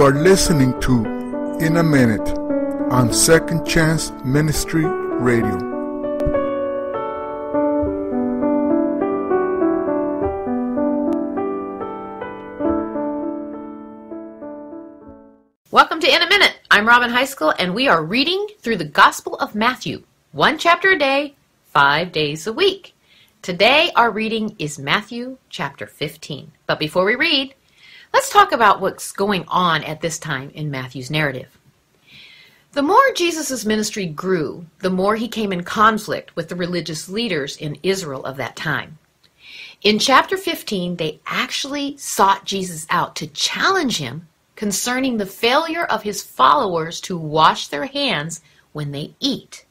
are listening to In a Minute on Second Chance Ministry Radio. Welcome to In a Minute. I'm Robin Heiskell, and we are reading through the Gospel of Matthew, one chapter a day, 5 days a week. Today, our reading is Matthew chapter 15. But before we read, let's talk about what's going on at this time in Matthew's narrative. The more Jesus' ministry grew, the more he came in conflict with the religious leaders in Israel of that time. In chapter 15, they actually sought Jesus out to challenge him concerning the failure of his followers to wash their hands when they eat.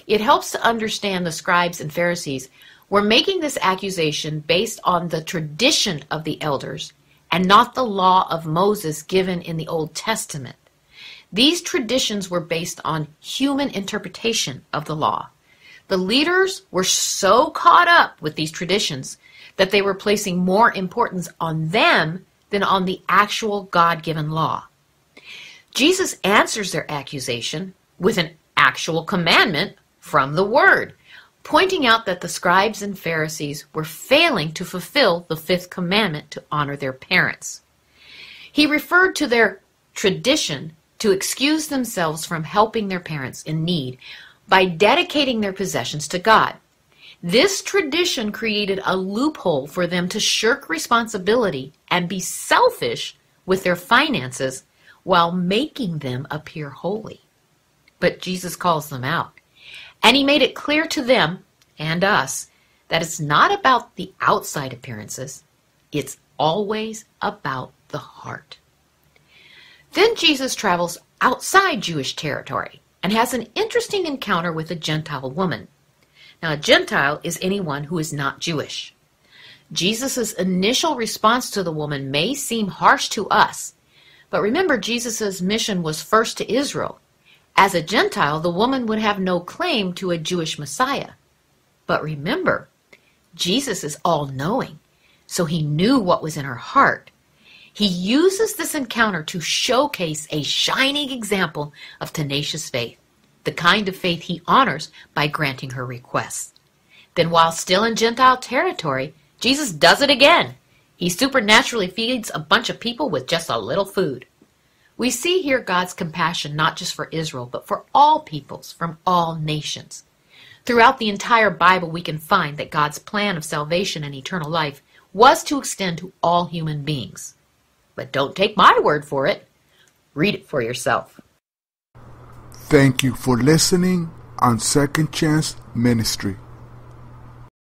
It helps to understand the scribes and Pharisees were making this accusation based on the tradition of the elders and not the law of Moses given in the Old Testament. These traditions were based on human interpretation of the law. The leaders were so caught up with these traditions that they were placing more importance on them than on the actual God-given law. Jesus answers their accusation with an actual commandment from the Word, pointing out that the scribes and Pharisees were failing to fulfill the fifth commandment to honor their parents. He referred to their tradition to excuse themselves from helping their parents in need by dedicating their possessions to God. This tradition created a loophole for them to shirk responsibility and be selfish with their finances while making them appear holy. But Jesus calls them out, and he made it clear to them and us that it's not about the outside appearances, it's always about the heart. Then Jesus travels outside Jewish territory and has an interesting encounter with a Gentile woman. Now, a Gentile is anyone who is not Jewish. Jesus' initial response to the woman may seem harsh to us, but remember, Jesus' mission was first to Israel. As a Gentile, the woman would have no claim to a Jewish Messiah. But remember, Jesus is all-knowing, so he knew what was in her heart. He uses this encounter to showcase a shining example of tenacious faith, the kind of faith he honors by granting her requests. Then while still in Gentile territory, Jesus does it again. He supernaturally feeds a bunch of people with just a little food. We see here God's compassion not just for Israel, but for all peoples from all nations. Throughout the entire Bible, we can find that God's plan of salvation and eternal life was to extend to all human beings. But don't take my word for it. Read it for yourself. Thank you for listening on Second Chance Ministry.